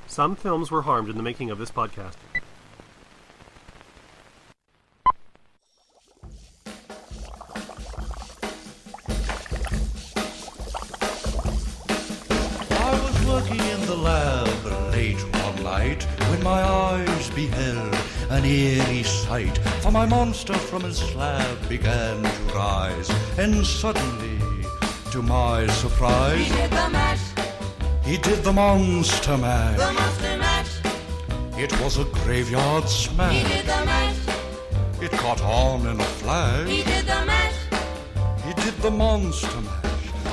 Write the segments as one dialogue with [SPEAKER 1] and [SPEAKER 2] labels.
[SPEAKER 1] Some films were harmed in the making of this podcast.
[SPEAKER 2] I was working in the lab late one night when my eyes beheld an eerie sight. For my monster from his slab began to rise, and suddenly, to my surprise,
[SPEAKER 3] He did the mash.
[SPEAKER 2] He did the monster mash.
[SPEAKER 3] The monster mash.
[SPEAKER 2] It was a graveyard smash.
[SPEAKER 3] He did the mash.
[SPEAKER 2] It caught on in a flash.
[SPEAKER 3] He did the mash.
[SPEAKER 2] He did the monster mash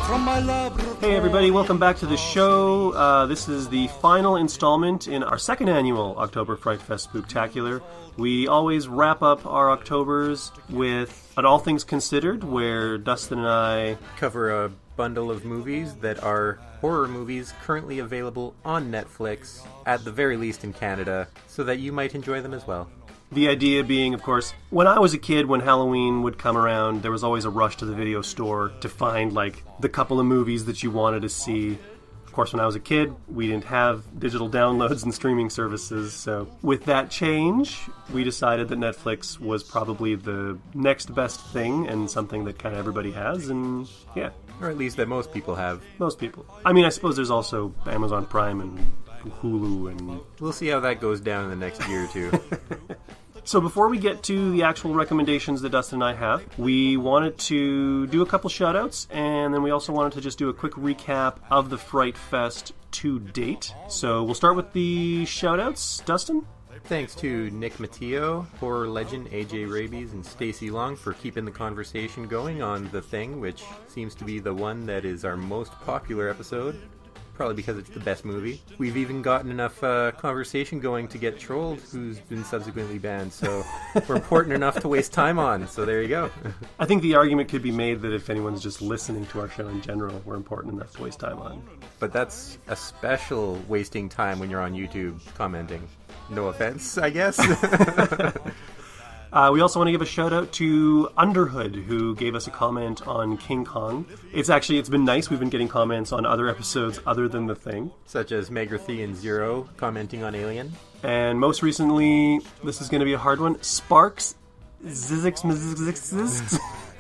[SPEAKER 2] from my laboratory.
[SPEAKER 1] Hey everybody, welcome back to the show. This is the final installment in our second annual October Fright Fest Spooktacular. We always wrap up our Octobers with an All Things Considered, where Dustin and I
[SPEAKER 4] cover a bundle of movies that are horror movies currently available on Netflix, at the very least in Canada, so that you might enjoy them as well.
[SPEAKER 1] The idea being, of course, when I was a kid, when Halloween would come around, there was always a rush to the video store to find, like, the couple of movies that you wanted to see. Of course, when I was a kid, we didn't have digital downloads and streaming services, so with that change, we decided that Netflix was probably the next best thing and something that kind of everybody has, and yeah.
[SPEAKER 4] Or at least that most people have.
[SPEAKER 1] Most people. I mean, I suppose there's also Amazon Prime and Hulu and...
[SPEAKER 4] We'll see how that goes down in the next year or two.
[SPEAKER 1] So before we get to the actual recommendations that Dustin and I have, we wanted to do a couple shout-outs, and then we also wanted to just do a quick recap of the Fright Fest to date. So we'll start with the shout-outs. Dustin?
[SPEAKER 4] Thanks to Nick Matteo, horror legend AJ Rabies, and Stacy Long for keeping the conversation going on The Thing, which seems to be the one that is our most popular episode. Probably because it's the best movie. We've even gotten enough conversation going to get Trolled, who's been subsequently banned, so we're important enough to waste time on, so there you go.
[SPEAKER 1] I think the argument could be made that if anyone's just listening to our show in general, we're important enough to waste time on.
[SPEAKER 4] But that's a special wasting time when you're on YouTube commenting. No offense, I guess.
[SPEAKER 1] We also want to give a shout out to Underhood, who gave us a comment on King Kong. It's been nice. We've been getting comments on other episodes other than The Thing.
[SPEAKER 4] Such as Megrathy and Zero commenting on Alien.
[SPEAKER 1] And most recently, this is going to be a hard one, Sparks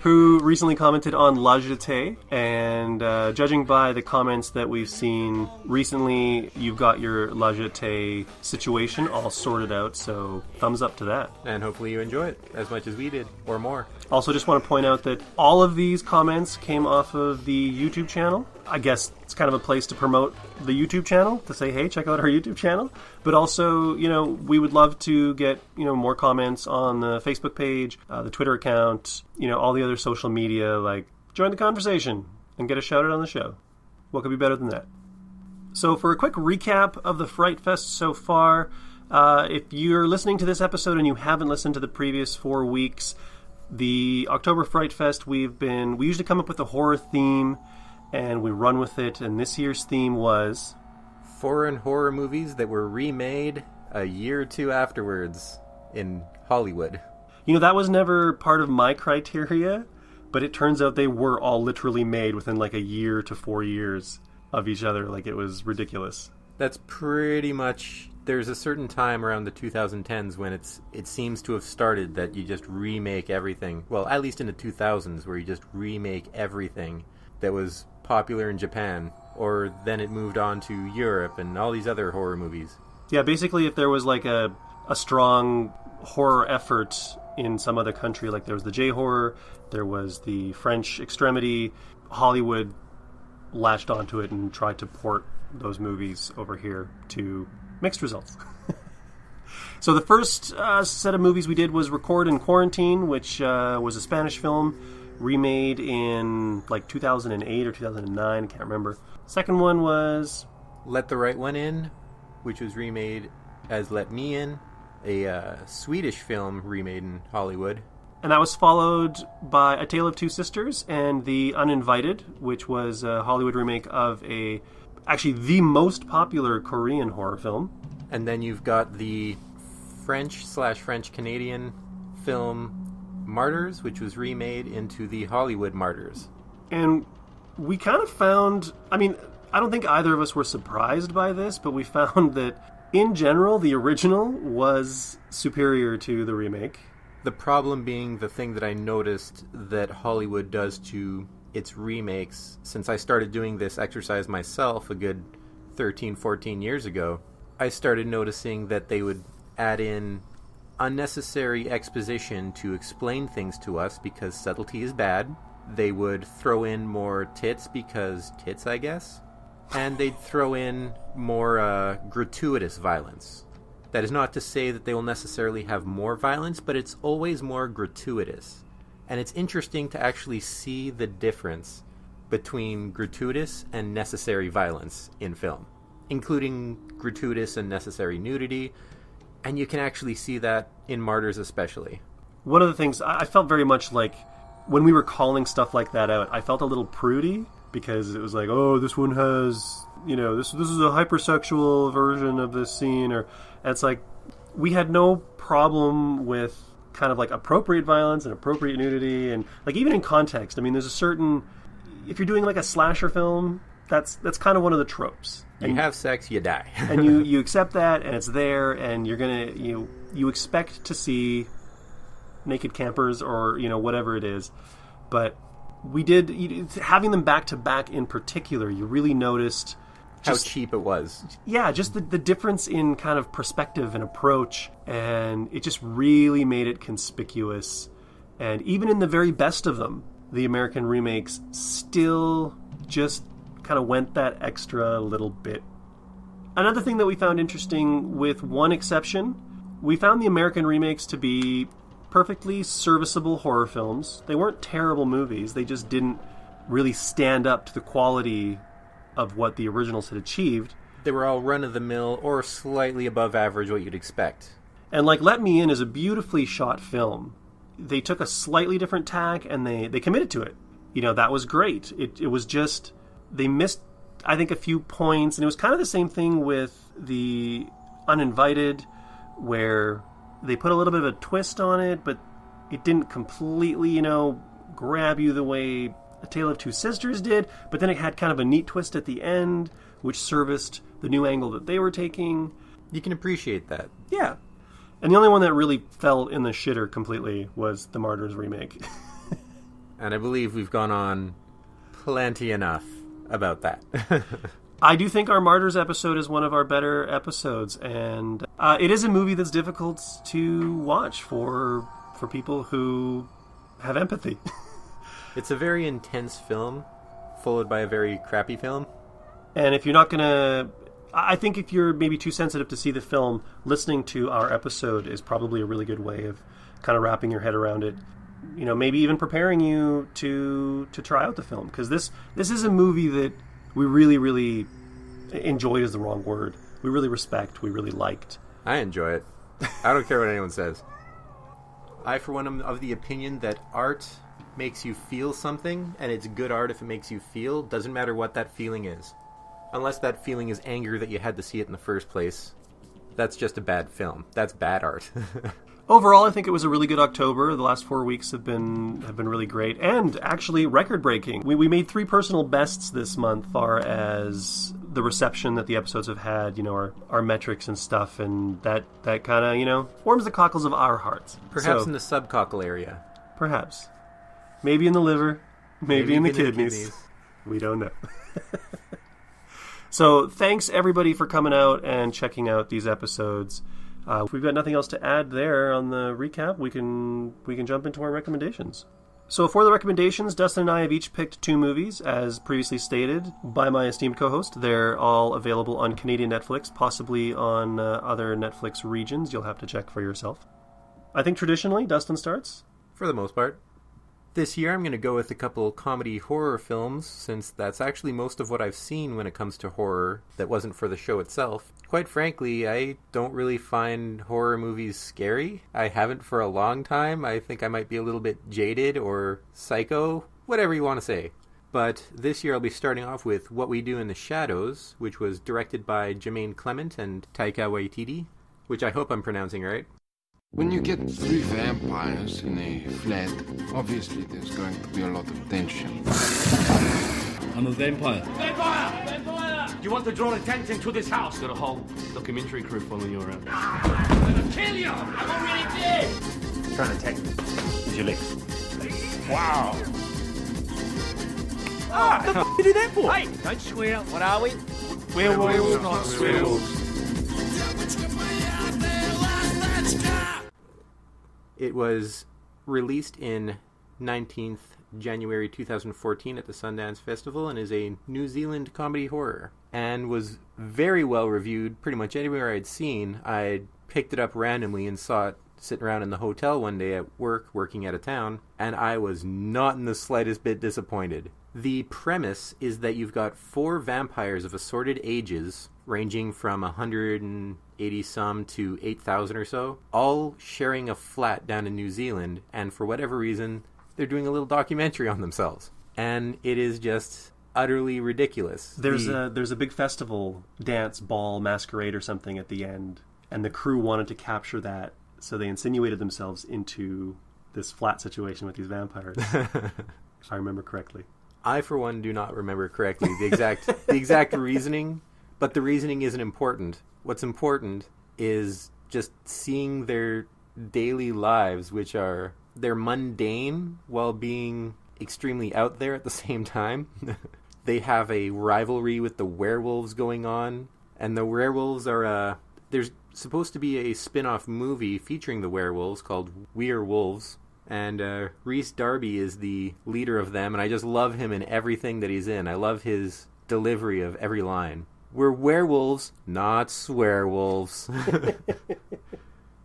[SPEAKER 1] who recently commented on La Jetée. And judging by the comments that we've seen recently, you've got your La Jetée situation all sorted out, so thumbs up to that.
[SPEAKER 4] And hopefully you enjoy it as much as we did, or more.
[SPEAKER 1] Also, just want to point out that all of these comments came off of the YouTube channel. I guess it's kind of a place to promote the YouTube channel, to say, hey, check out our YouTube channel. But also, we would love to get, more comments on the Facebook page, the Twitter account, all the other social media. Like, join the conversation and get a shout out on the show. What could be better than that? So for a quick recap of the Fright Fest so far, if you're listening to this episode and you haven't listened to the previous 4 weeks, the October Fright Fest, we usually come up with a horror theme and we run with it, and this year's theme was
[SPEAKER 4] foreign horror movies that were remade a year or two afterwards in Hollywood.
[SPEAKER 1] That was never part of my criteria, but it turns out they were all literally made within like a year to 4 years of each other. Like, it was ridiculous.
[SPEAKER 4] That's pretty much... There's a certain time around the 2010s when it seems to have started that you just remake everything. Well, at least in the 2000s, where you just remake everything that was popular in Japan, or then it moved on to Europe and all these other horror movies.
[SPEAKER 1] Yeah, basically if there was like a strong horror effort in some other country, like there was the J-horror, there was the French extremity, Hollywood latched onto it and tried to port those movies over here to mixed results. So the first set of movies we did was Record in Quarantine, which was a Spanish film remade in like 2008 or 2009, I can't remember. Second one was
[SPEAKER 4] Let the Right One In, which was remade as Let Me In, a Swedish film remade in Hollywood.
[SPEAKER 1] And that was followed by A Tale of Two Sisters and The Uninvited, which was a Hollywood remake of actually the most popular Korean horror film.
[SPEAKER 4] And then you've got the French/French-Canadian film Martyrs, which was remade into the Hollywood Martyrs.
[SPEAKER 1] And we kind of found, I don't think either of us were surprised by this, but we found that, in general, the original was superior to the remake.
[SPEAKER 4] The problem being the thing that I noticed that Hollywood does to its remakes, since I started doing this exercise myself a good 13, 14 years ago, I started noticing that they would add in unnecessary exposition to explain things to us because subtlety is bad. They would throw in more tits because tits, I guess. And they'd throw in more gratuitous violence. That is not to say that they will necessarily have more violence, but it's always more gratuitous. And it's interesting to actually see the difference between gratuitous and necessary violence in film, including gratuitous and necessary nudity. And you can actually see that in Martyrs especially.
[SPEAKER 1] One of the things, I felt very much like, when we were calling stuff like that out, I felt a little prudy, because it was like, oh, this one has, this is a hypersexual version of this scene, and it's like, we had no problem with kind of like appropriate violence and appropriate nudity, and like even in context. I mean, there's a certain, if you're doing like a slasher film, that's kind of one of the tropes.
[SPEAKER 4] You have sex, you die.
[SPEAKER 1] And you accept that, and it's there, and you're gonna you expect to see naked campers or whatever it is, but we did having them back to back in particular. You really noticed
[SPEAKER 4] how cheap it was.
[SPEAKER 1] Yeah, just the difference in kind of perspective and approach, and it just really made it conspicuous. And even in the very best of them, the American remakes still just kind of went that extra little bit. Another thing that we found interesting, with one exception, we found the American remakes to be perfectly serviceable horror films. They weren't terrible movies. They just didn't really stand up to the quality of what the originals had achieved.
[SPEAKER 4] They were all run-of-the-mill or slightly above average what you'd expect.
[SPEAKER 1] And like Let Me In is a beautifully shot film. They took a slightly different tack and they committed to it. That was great. It was just, they missed, I think, a few points. And it was kind of the same thing with the Uninvited, where they put a little bit of a twist on it, but it didn't completely, grab you the way A Tale of Two Sisters did. But then it had kind of a neat twist at the end, which serviced the new angle that they were taking.
[SPEAKER 4] You can appreciate that.
[SPEAKER 1] Yeah. And the only one that really fell in the shitter completely was the Martyrs remake.
[SPEAKER 4] And I believe we've gone on plenty enough about that.
[SPEAKER 1] I do think our Martyrs episode is one of our better episodes, and it is a movie that's difficult to watch for people who have empathy.
[SPEAKER 4] It's a very intense film, followed by a very crappy film.
[SPEAKER 1] And if you're not going to... I think if you're maybe too sensitive to see the film, listening to our episode is probably a really good way of kind of wrapping your head around it. Maybe even preparing you to try out the film. Because this is a movie that we really, really enjoyed is the wrong word. We really respect. We really liked.
[SPEAKER 4] I enjoy it. I don't care what anyone says. I, for one, am of the opinion that art makes you feel something, and it's good art if it makes you feel. Doesn't matter what that feeling is. Unless that feeling is anger that you had to see it in the first place. That's just a bad film. That's bad art.
[SPEAKER 1] Overall, I think it was a really good October. The last 4 weeks have been really great, and actually record-breaking. We made 3 personal bests this month, far as the reception that the episodes have had, our metrics and stuff, and that kind of, warms the cockles of our hearts.
[SPEAKER 4] Perhaps in the subcockle area.
[SPEAKER 1] Perhaps. Maybe in the liver. Maybe in the kidneys. We don't know. So thanks everybody for coming out and checking out these episodes. If we've got nothing else to add there on the recap, we can jump into our recommendations. So for the recommendations, Dustin and I have each picked 2 movies, as previously stated by my esteemed co-host. They're all available on Canadian Netflix, possibly on other Netflix regions. You'll have to check for yourself. I think traditionally, Dustin starts.
[SPEAKER 4] For the most part. This year I'm going to go with a couple comedy horror films, since that's actually most of what I've seen when it comes to horror that wasn't for the show itself. Quite frankly, I don't really find horror movies scary. I haven't for a long time. I think I might be a little bit jaded or psycho, whatever you want to say. But this year I'll be starting off with What We Do in the Shadows, which was directed by Jermaine Clement and Taika Waititi, which I hope I'm pronouncing right.
[SPEAKER 5] When you get 3 vampires in a flat, obviously there's going to be a lot of tension.
[SPEAKER 6] I'm a vampire.
[SPEAKER 3] Vampire! Vampire!
[SPEAKER 6] You want to draw attention to this house?
[SPEAKER 7] Got a whole documentary crew following you around.
[SPEAKER 6] I'm gonna kill you! I'm already dead!
[SPEAKER 7] Trying to attack me. Use your legs.
[SPEAKER 6] Wow.
[SPEAKER 7] What the f*** you do that for?
[SPEAKER 6] Hey, don't swear. What are we?
[SPEAKER 7] Werewolves, not swearwolves.
[SPEAKER 4] It was released in 19th January 2014 at the Sundance Festival and is a New Zealand comedy horror and was very well reviewed pretty much anywhere I'd seen. I picked it up randomly and saw it sitting around in the hotel one day at work, working out of town, and I was not in the slightest bit disappointed. The premise is that you've got 4 vampires of assorted ages, ranging from 180 some to 8,000 or so, all sharing a flat down in New Zealand, and for whatever reason, they're doing a little documentary on themselves. And it is just utterly ridiculous.
[SPEAKER 1] There's a big festival, dance, ball, masquerade or something at the end, and the crew wanted to capture that, so they insinuated themselves into this flat situation with these vampires, if I remember correctly.
[SPEAKER 4] I, for one, do not remember correctly the exact reasoning, but the reasoning isn't important. What's important is just seeing their daily lives, which are, they're mundane while being extremely out there at the same time. They have a rivalry with the werewolves going on, and the werewolves are, there's supposed to be a spin-off movie featuring the werewolves called We're Wolves. And Rhys Darby is the leader of them, and I just love him in everything that he's in. I love his delivery of every line. We're werewolves, not swearwolves.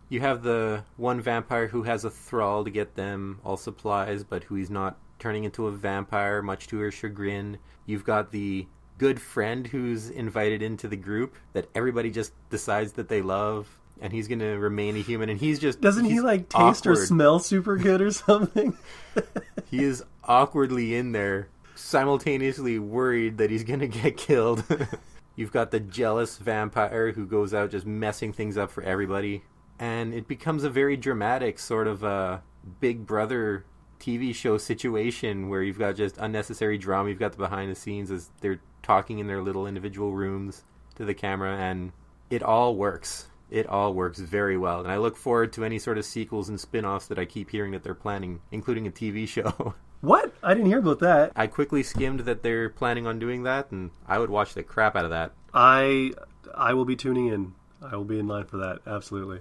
[SPEAKER 4] You have the one vampire who has a thrall to get them all supplies, but who he's not turning into a vampire, much to her chagrin. You've got the good friend who's invited into the group that everybody just decides that they love. And he's going to remain a human, and he's just...
[SPEAKER 1] Doesn't he, like, taste or smell super good or something?
[SPEAKER 4] He is awkwardly in there, simultaneously worried that he's going to get killed. You've got the jealous vampire who goes out just messing things up for everybody. And it becomes a very dramatic sort of Big Brother TV show situation where you've got just unnecessary drama. You've got the behind the scenes as they're talking in their little individual rooms to the camera, and it all works. It all works very well, and I look forward to any sort of sequels and spin-offs that I keep hearing that they're planning, including a TV show.
[SPEAKER 1] What? I didn't hear about that.
[SPEAKER 4] I quickly skimmed that they're planning on doing that, and I would watch the crap out of that.
[SPEAKER 1] I will be tuning in. I will be in line for that, absolutely.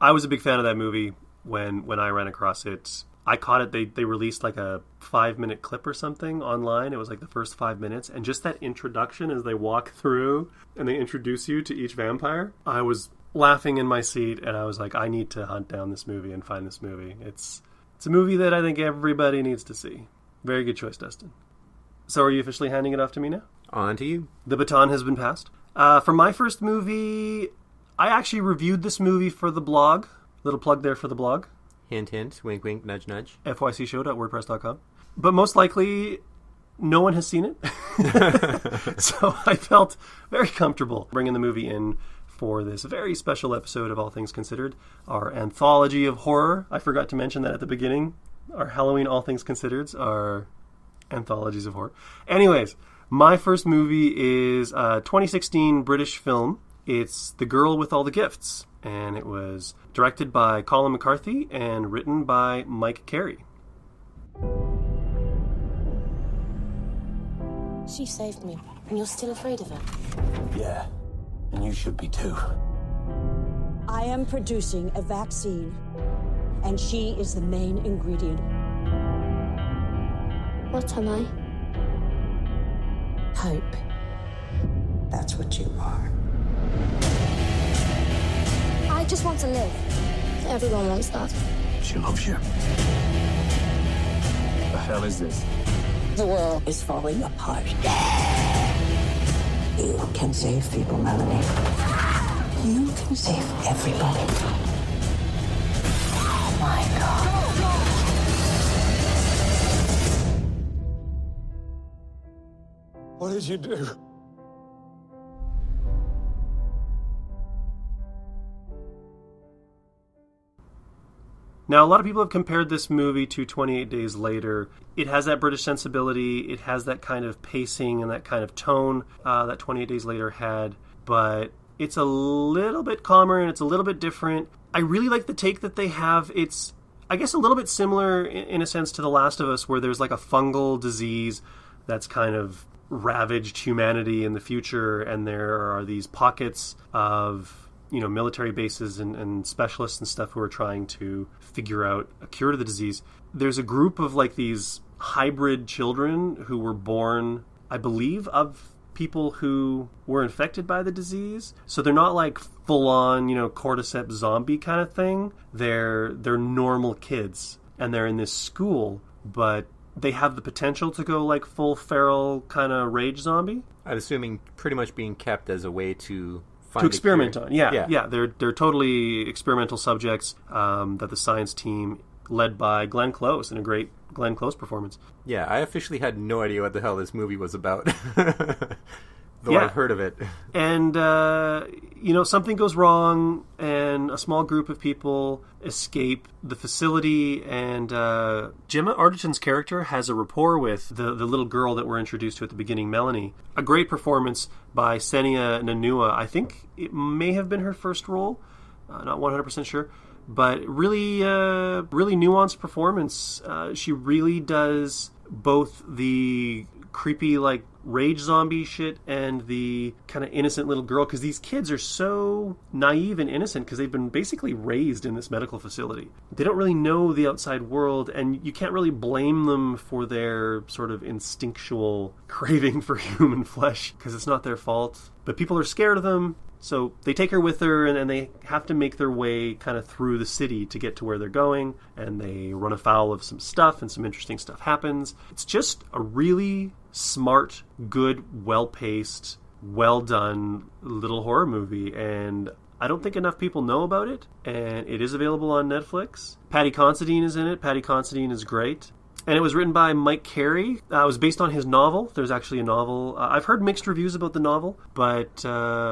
[SPEAKER 1] I was a big fan of that movie when I ran across it. I caught it, they released like a 5-minute clip or something online. It was like the first 5 minutes, and just that introduction as they walk through and they introduce you to each vampire, I was laughing in my seat, and I was like, I need to hunt down this movie and find this movie. It's a movie that I think everybody needs to see. Very good choice, Dustin. So are you officially handing it off to me now?
[SPEAKER 4] On to you.
[SPEAKER 1] The baton has been passed. For my first movie, I actually reviewed this movie for the blog. Little plug there for the blog.
[SPEAKER 4] Hint, hint, wink, wink, nudge, nudge.
[SPEAKER 1] fycshow.wordpress.com. But most likely, no one has seen it. So I felt very comfortable bringing the movie in for this very special episode of All Things Considered, our Anthology of Horror. I forgot to mention that at the beginning. Our Halloween All Things Considereds are anthologies of horror. Anyways, my first movie is a 2016 British film. It's The Girl with All the Gifts, and it was directed by Colin McCarthy and written by Mike Carey.
[SPEAKER 8] She saved me, and you're still afraid of her?
[SPEAKER 9] Yeah, and you should be too.
[SPEAKER 10] I am producing a vaccine, and she is the main ingredient.
[SPEAKER 8] What am I? Hope.
[SPEAKER 10] That's what you are.
[SPEAKER 8] I just want to live. Everyone wants that.
[SPEAKER 9] She loves you. The hell is this?
[SPEAKER 10] The world is falling apart. You can save people, Melanie. You can save everybody. Oh my God.
[SPEAKER 9] What did you do?
[SPEAKER 1] Now, a lot of people have compared this movie to 28 Days Later. It has that British sensibility. It has that kind of pacing and that kind of tone that 28 Days Later had. But it's a little bit calmer and it's a little bit different. I really like the take that they have. It's, I guess, a little bit similar in a sense to The Last of Us, where there's like a fungal disease that's kind of ravaged humanity in the future, and there are these pockets of, you know, military bases and specialists and stuff who are trying to figure out a cure to the disease. There's a group of like these hybrid children who were born, I believe, of people who were infected by the disease. So they're not like full on, you know, cordyceps zombie kind of thing. They're normal kids, and they're in this school, but they have the potential to go like full feral kind of rage zombie.
[SPEAKER 4] I'm assuming pretty much being kept as a way to
[SPEAKER 1] experiment on. Yeah. They're totally experimental subjects that the science team, led by Glenn Close, in a great Glenn Close performance.
[SPEAKER 4] Yeah, I officially had no idea what the hell this movie was about. Though I've heard of it. And,
[SPEAKER 1] you know, something goes wrong, and a small group of people escape the facility, and Gemma Arterton's character has a rapport with the little girl that we're introduced to at the beginning, Melanie. A great performance by Senia Nanua. I think it may have been her first role. Not 100% sure. But really nuanced performance. She really does both the creepy, like, rage zombie shit and the kind of innocent little girl, because these kids are so naive and innocent because they've been basically raised in this medical facility. They don't really know the outside world, and you can't really blame them for their sort of instinctual craving for human flesh because it's not their fault. But people are scared of them, so they take her with her, and they have to make their way kind of through the city to get to where they're going, and they run afoul of some stuff, and some interesting stuff happens. It's just a really smart, good, well-paced, well-done little horror movie, and I don't think enough people know about it, and it is available on Netflix. Paddy Considine is in it. Paddy Considine is great. And it was written by Mike Carey. It was based on his novel. There's actually a novel. I've heard mixed reviews about the novel, but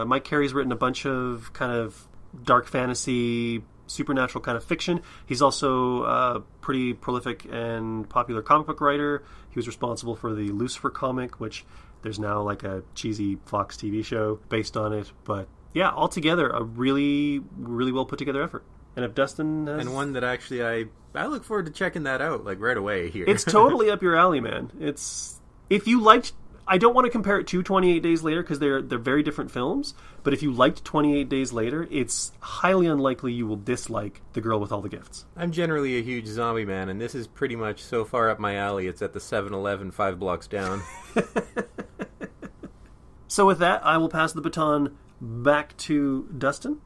[SPEAKER 1] Mike Carey's written a bunch of kind of dark fantasy, supernatural kind of fiction. He's also a pretty prolific and popular comic book writer. He was responsible for the Lucifer comic, which there's now like a cheesy Fox TV show based on it. But yeah, altogether, a really, really well put together effort. And if Dustin has...
[SPEAKER 4] And one that actually I look forward to checking that out, like, right away here.
[SPEAKER 1] It's totally up your alley, man. It's... If you liked... I don't want to compare it to 28 Days Later, because they're very different films, but if you liked 28 Days Later, it's highly unlikely you will dislike The Girl with All the Gifts.
[SPEAKER 4] I'm generally a huge zombie man, and this is pretty much so far up my alley, it's at the 7-Eleven 5 blocks down.
[SPEAKER 1] So with that, I will pass the baton back to Dustin.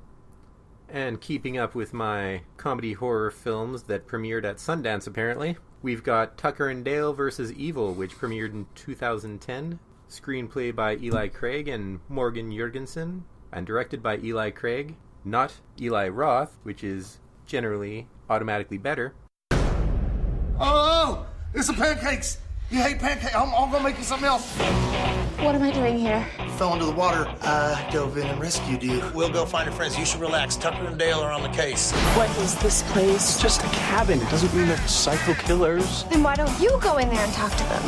[SPEAKER 4] And keeping up with my comedy horror films that premiered at Sundance, apparently, we've got Tucker and Dale vs. Evil, which premiered in 2010. Screenplay by Eli Craig and Morgan Jurgensen, and directed by Eli Craig, not Eli Roth, which is generally automatically better.
[SPEAKER 11] Oh, it's the pancakes! You hate pancakes? I'm gonna make you something else.
[SPEAKER 8] What am I doing here?
[SPEAKER 11] Fell into the water. Dove in and rescued you. We'll go find your friends. You should relax. Tucker and Dale are on the case.
[SPEAKER 8] What is this place?
[SPEAKER 9] It's just a cabin. It doesn't mean they're psycho killers.
[SPEAKER 8] Then why don't you go in there and talk to them?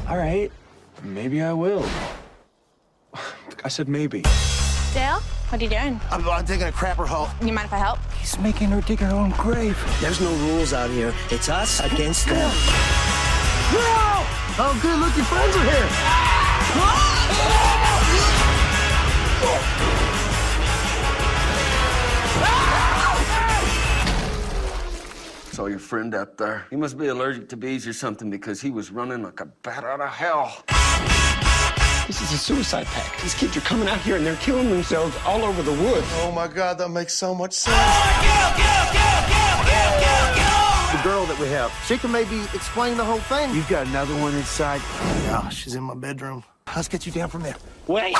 [SPEAKER 9] All right. Maybe I will. I said maybe.
[SPEAKER 8] Dale, what are you doing?
[SPEAKER 11] I'm digging a crapper hole.
[SPEAKER 8] You mind if I help?
[SPEAKER 9] He's making her dig her own grave.
[SPEAKER 12] There's no rules out here. It's us against them.
[SPEAKER 11] No! Oh, good. Look, your friends are here.
[SPEAKER 5] Saw your friend out there. He must be allergic to bees or something because he was running like a bat out of hell.
[SPEAKER 9] This is a suicide pact. These kids are coming out here and they're killing themselves all over the woods.
[SPEAKER 11] Oh, my God. That makes so much sense. The girl that we have, she can maybe explain the whole thing. You've got another one inside. Yeah, she's in my bedroom. Let's get you down from there.
[SPEAKER 9] Wait!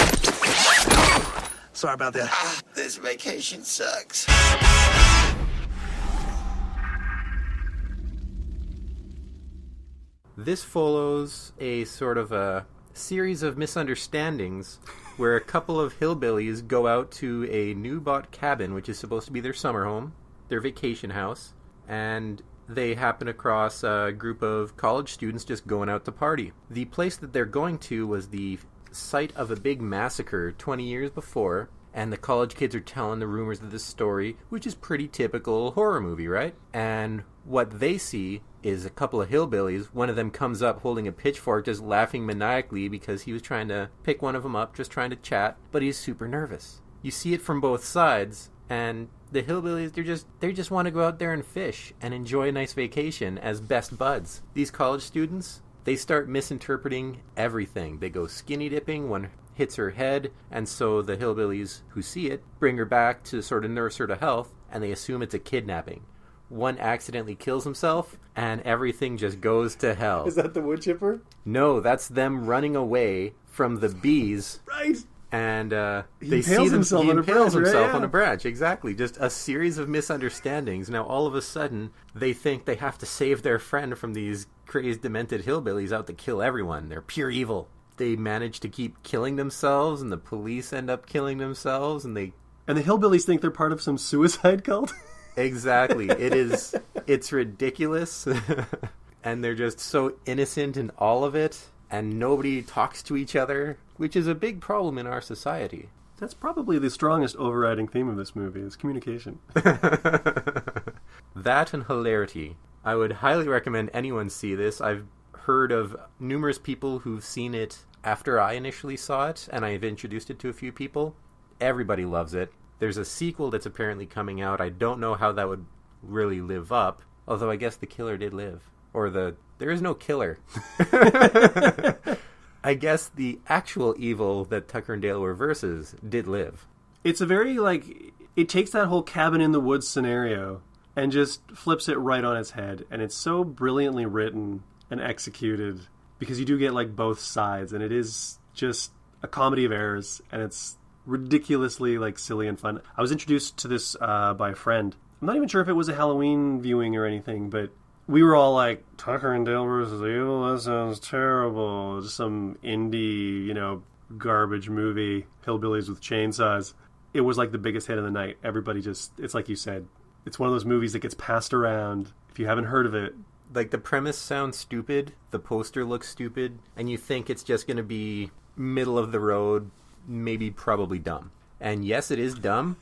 [SPEAKER 11] Sorry about that. This vacation sucks.
[SPEAKER 4] This follows a sort of a series of misunderstandings where a couple of hillbillies go out to a new bought cabin, which is supposed to be their summer home, their vacation house, and they happen across a group of college students just going out to party. The place that they're going to was the site of a big massacre 20 years before, and the college kids are telling the rumors of this story, which is pretty typical horror movie, right? And what they see is a couple of hillbillies. One of them comes up holding a pitchfork, just laughing maniacally because he was trying to pick one of them up, just trying to chat, but he's super nervous. You see it from both sides, and the hillbillies, they just want to go out there and fish and enjoy a nice vacation as best buds. These college students, they start misinterpreting everything. They go skinny dipping, one hits her head, and so the hillbillies who see it bring her back to sort of nurse her to health, and they assume it's a kidnapping. One accidentally kills himself, and everything just goes to hell.
[SPEAKER 1] Is that the wood chipper?
[SPEAKER 4] No, that's them running away from the bees.
[SPEAKER 1] Right.
[SPEAKER 4] And
[SPEAKER 1] he impales himself
[SPEAKER 4] on a branch. Exactly. Just a series of misunderstandings. Now, all of a sudden, they think they have to save their friend from these crazed, demented hillbillies out to kill everyone. They're pure evil. They manage to keep killing themselves, and the police end up killing themselves, and the
[SPEAKER 1] hillbillies think they're part of some suicide cult?
[SPEAKER 4] Exactly. It's ridiculous. And they're just so innocent in all of it, and nobody talks to each other, which is a big problem in our society.
[SPEAKER 1] That's probably the strongest overriding theme of this movie, is communication.
[SPEAKER 4] That and hilarity. I would highly recommend anyone see this. I've heard of numerous people who've seen it after I initially saw it, and I've introduced it to a few people. Everybody loves it. There's a sequel that's apparently coming out. I don't know how that would really live up, although I guess the killer did live. Or there is no killer. I guess the actual evil that Tucker and Dale reverses did live.
[SPEAKER 1] It's a very, it takes that whole cabin in the woods scenario and just flips it right on its head. And it's so brilliantly written and executed because you do get, both sides. And it is just a comedy of errors, and it's ridiculously, silly and fun. I was introduced to this by a friend. I'm not even sure if it was a Halloween viewing or anything, but we were all like, Tucker and Dale versus Evil? That sounds terrible. Just some indie, garbage movie. Hillbillies with chainsaws. It was the biggest hit of the night. Everybody it's like you said. It's one of those movies that gets passed around. If you haven't heard of it.
[SPEAKER 4] The premise sounds stupid. The poster looks stupid. And you think it's just going to be middle of the road, maybe probably dumb. And yes, it is dumb.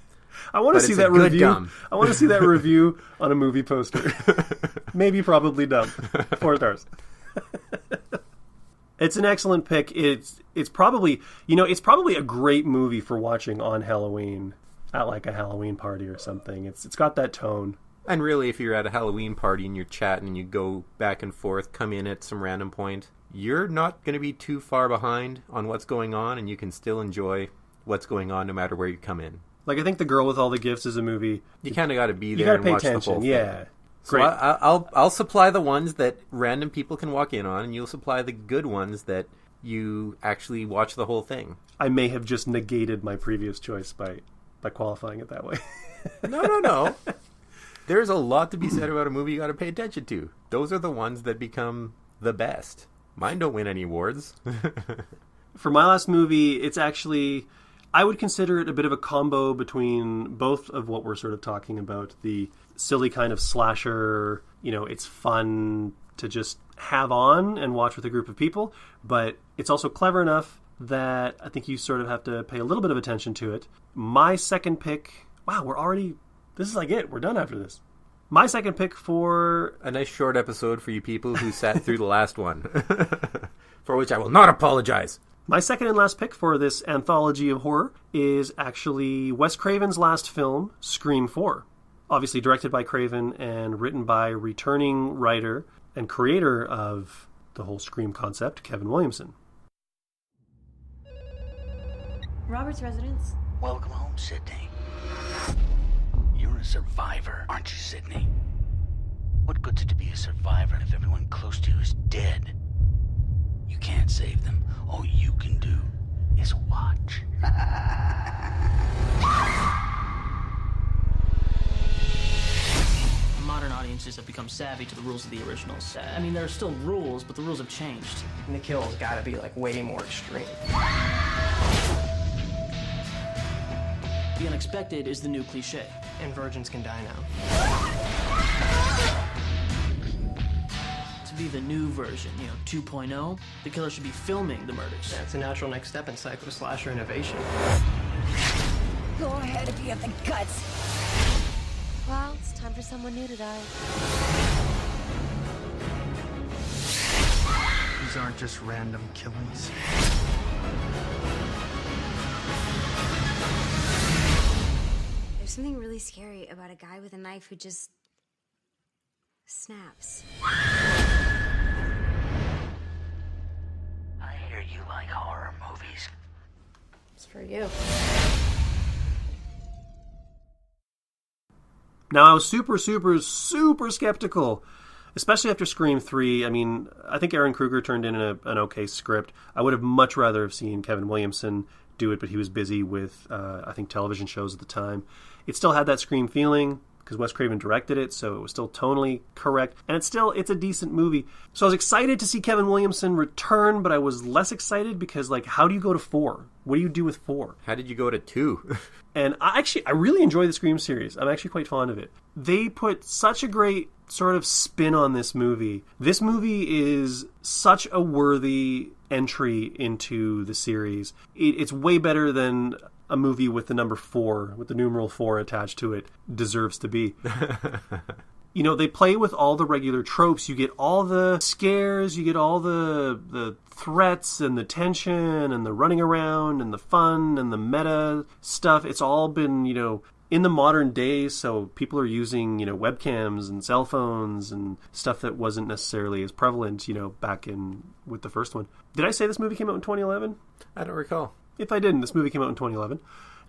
[SPEAKER 1] I want to see that review. Dumb. I want to see that review on a movie poster. Maybe probably dumb. 4 stars. It's an excellent pick. It's probably a great movie for watching on Halloween at a Halloween party or something. It's got that tone.
[SPEAKER 4] And really, if you're at a Halloween party and you're chatting and you go back and forth, come in at some random point, you're not going to be too far behind on what's going on, and you can still enjoy what's going on no matter where you come in.
[SPEAKER 1] I think The Girl with All the Gifts is a movie.
[SPEAKER 4] You kind of got to be there and watch the whole thing.
[SPEAKER 1] Yeah.
[SPEAKER 4] So
[SPEAKER 1] Great.
[SPEAKER 4] I'll supply the ones that random people can walk in on, and you'll supply the good ones that you actually watch the whole thing.
[SPEAKER 1] I may have just negated my previous choice by qualifying it that way.
[SPEAKER 4] No. There's a lot to be said about a movie you got to pay attention to. Those are the ones that become the best. Mine don't win any awards.
[SPEAKER 1] For my last movie, it's actually... I would consider it a bit of a combo between both of what we're sort of talking about. The silly kind of slasher, it's fun to just have on and watch with a group of people, but it's also clever enough that I think you sort of have to pay a little bit of attention to it. My second pick... Wow, this is it. We're done after this. My second pick for...
[SPEAKER 4] A nice short episode for you people who sat through the last one. For which I will not apologize.
[SPEAKER 1] My second and last pick for this anthology of horror is actually Wes Craven's last film, Scream 4. Obviously directed by Craven and written by returning writer and creator of the whole Scream concept, Kevin Williamson.
[SPEAKER 13] Robert's residence.
[SPEAKER 14] Welcome home, Sydney. You're a survivor, aren't you, Sydney? What good's it to be a survivor if everyone close to you is dead? You can't save them. All you can do is watch.
[SPEAKER 15] Modern audiences have become savvy to the rules of the originals. I mean, there are still rules, but the rules have changed.
[SPEAKER 16] And the kill's gotta be way more extreme.
[SPEAKER 15] The unexpected is the new cliche.
[SPEAKER 16] And virgins can die now.
[SPEAKER 15] to be the new version, 2.0. The killer should be filming the murders.
[SPEAKER 16] That's a natural next step in psycho-slasher innovation.
[SPEAKER 8] Go ahead if you have the guts.
[SPEAKER 3] Well, it's time for someone new to die.
[SPEAKER 11] These aren't just random killings.
[SPEAKER 3] There's something really scary about a guy with a knife who just snaps.
[SPEAKER 14] I hear you like horror movies.
[SPEAKER 3] It's for you.
[SPEAKER 1] Now, I was super skeptical, especially after Scream 3. I mean, I think Aaron Kruger turned in an okay script. I would have much rather have seen Kevin Williamson do it, but he was busy with, I think, television shows at the time. It still had that Scream feeling, because Wes Craven directed it, so it was still tonally correct. And it's a decent movie. So I was excited to see Kevin Williamson return, but I was less excited because, how do you go to 4? What do you do with 4?
[SPEAKER 4] How did you go to 2?
[SPEAKER 1] And I really enjoy the Scream series. I'm actually quite fond of it. They put such a great sort of spin on this movie. This movie is such a worthy entry into the series. It's way better than a movie with the number 4, with the numeral 4 attached to it, deserves to be. They play with all the regular tropes. You get all the scares, you get all the threats and the tension and the running around and the fun and the meta stuff. It's all been, in the modern day, so people are using, webcams and cell phones and stuff that wasn't necessarily as prevalent, back in with the first one. Did I say this movie came out in 2011?
[SPEAKER 4] I don't recall.
[SPEAKER 1] If I didn't, this movie came out in 2011.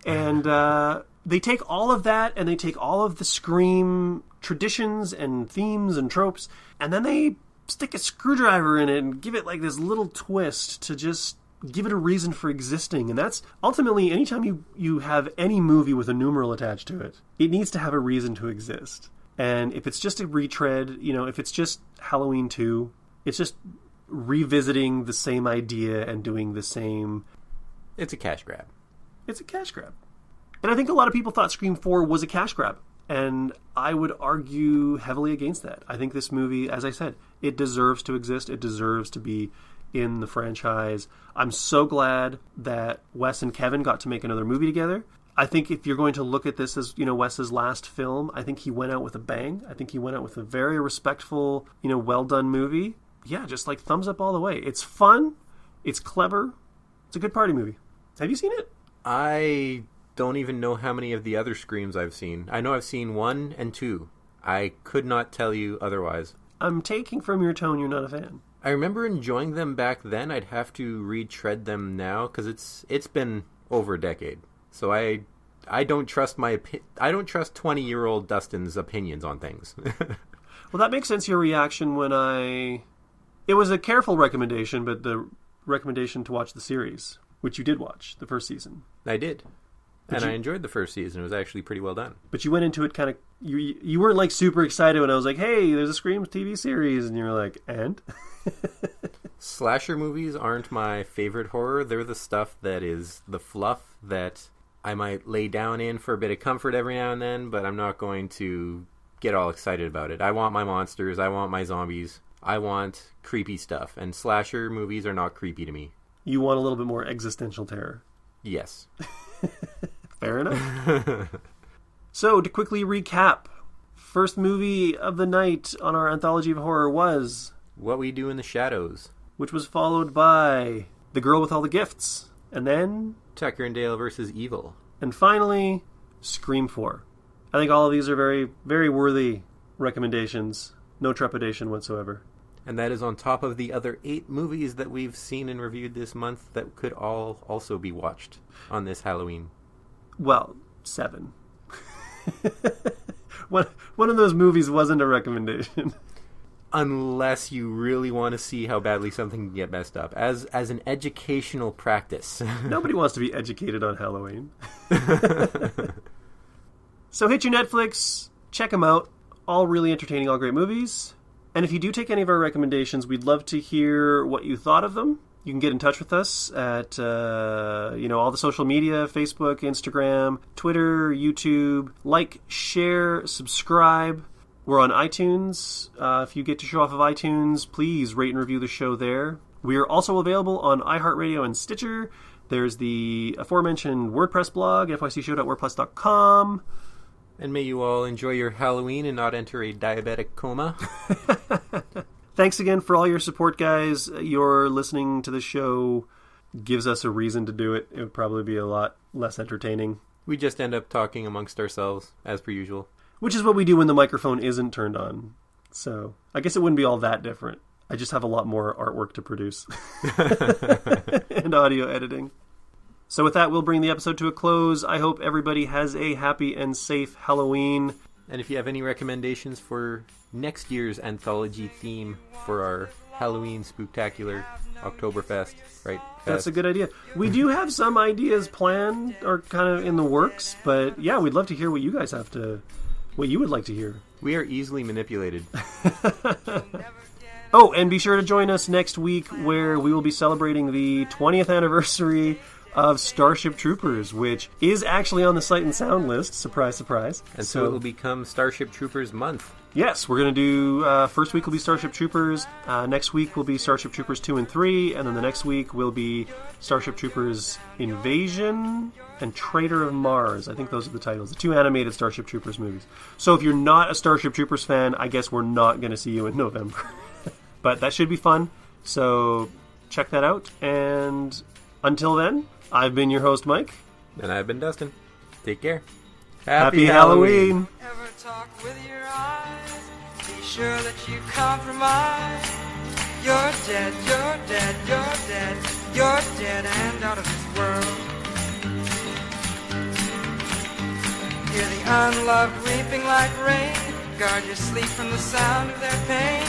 [SPEAKER 1] And they take all of that and they take all of the Scream traditions and themes and tropes, and then they stick a screwdriver in it and give it this little twist to just give it a reason for existing. And that's ultimately, anytime you have any movie with a numeral attached to it, it needs to have a reason to exist. And if it's just a retread, if it's just Halloween 2, it's just revisiting the same idea and doing the same...
[SPEAKER 4] It's a cash grab.
[SPEAKER 1] It's a cash grab. And I think a lot of people thought Scream 4 was a cash grab. And I would argue heavily against that. I think this movie, as I said, it deserves to exist. It deserves to be in the franchise. I'm so glad that Wes and Kevin got to make another movie together. I think if you're going to look at this as, Wes's last film, I think he went out with a bang. I think he went out with a very respectful, well done movie. Yeah, just thumbs up all the way. It's fun. It's clever. It's a good party movie. Have you seen it?
[SPEAKER 4] I don't even know how many of the other Screams I've seen. I know I've seen 1 and 2. I could not tell you otherwise.
[SPEAKER 1] I'm taking from your tone you're not a fan.
[SPEAKER 4] I remember enjoying them back then. I'd have to retread them now because it's been over a decade. So I don't trust I don't trust 20-year-old Dustin's opinions on things.
[SPEAKER 1] Well, that makes sense. Your reaction when it was a careful recommendation, but the recommendation to watch the series, which you did watch the first season.
[SPEAKER 4] I did. And I enjoyed the first season. It was actually pretty well done.
[SPEAKER 1] But you went into it kind of... You weren't super excited when I was like, hey, there's a Scream TV series. And you were like, and?
[SPEAKER 4] Slasher movies aren't my favorite horror. They're the stuff that is the fluff that I might lay down in for a bit of comfort every now and then, but I'm not going to get all excited about it. I want my monsters. I want my zombies. I want creepy stuff. And slasher movies are not creepy to me.
[SPEAKER 1] You want a little bit more existential terror.
[SPEAKER 4] Yes.
[SPEAKER 1] Fair enough. So, to quickly recap, first movie of the night on our Anthology of Horror was...
[SPEAKER 4] What We Do in the Shadows.
[SPEAKER 1] Which was followed by The Girl with All the Gifts. And then...
[SPEAKER 4] Tucker and Dale versus Evil.
[SPEAKER 1] And finally, Scream 4. I think all of these are very, very worthy recommendations. No trepidation whatsoever.
[SPEAKER 4] And that is on top of the other 8 movies that we've seen and reviewed this month that could all also be watched on this Halloween.
[SPEAKER 1] Well, 7. One of those movies wasn't a recommendation.
[SPEAKER 4] Unless you really want to see how badly something can get messed up. As an educational practice.
[SPEAKER 1] Nobody wants to be educated on Halloween. So hit your Netflix, check them out. All really entertaining, all great movies. And if you do take any of our recommendations, we'd love to hear what you thought of them. You can get in touch with us at, all the social media, Facebook, Instagram, Twitter, YouTube. Like, share, subscribe. We're on iTunes. If you get to show off of iTunes, please rate and review the show there. We are also available on iHeartRadio and Stitcher. There's the aforementioned WordPress blog, fycshow.wordpress.com.
[SPEAKER 4] And may you all enjoy your Halloween and not enter a diabetic coma.
[SPEAKER 1] Thanks again for all your support, guys. Your listening to the show gives us a reason to do it. It would probably be a lot less entertaining.
[SPEAKER 4] We just end up talking amongst ourselves, as per usual.
[SPEAKER 1] Which is what we do when the microphone isn't turned on. So I guess it wouldn't be all that different. I just have a lot more artwork to produce. And audio editing. So with that, we'll bring the episode to a close. I hope everybody has a happy and safe Halloween.
[SPEAKER 4] And if you have any recommendations for next year's anthology theme for our Halloween Spooktacular October Fright Fest.
[SPEAKER 1] That's a good idea. We do have some ideas planned or kind of in the works, but yeah, we'd love to hear what you guys have to, what you would like to hear.
[SPEAKER 4] We are easily manipulated.
[SPEAKER 1] Oh, and be sure to join us next week where we will be celebrating the 20th anniversary of Starship Troopers, which is actually on the Sight and Sound list. Surprise, surprise.
[SPEAKER 4] And so it will become Starship Troopers month.
[SPEAKER 1] Yes, we're going to do, first week will be Starship Troopers, next week will be Starship Troopers 2 and 3, and then the next week will be Starship Troopers Invasion and Traitor of Mars. I think those are the titles, the 2 animated Starship Troopers movies. So if you're not a Starship Troopers fan, I guess we're not going to see you in November. But that should be fun, so check that out, and until then, I've been your host, Mike.
[SPEAKER 4] And I've been Dustin. Take care.
[SPEAKER 1] Happy Halloween.
[SPEAKER 17] Ever talk with your eyes? Be sure that you compromise. You're dead, you're dead, you're dead, you're dead and out of this world. Hear the unloved weeping like rain. Guard your sleep from the sound of their pain.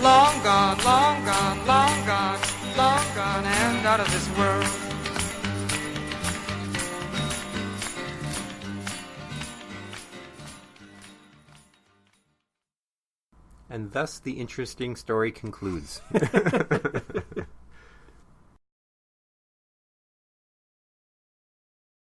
[SPEAKER 17] Long gone, long gone, long gone, long gone and out of this world.
[SPEAKER 4] And thus the interesting story concludes.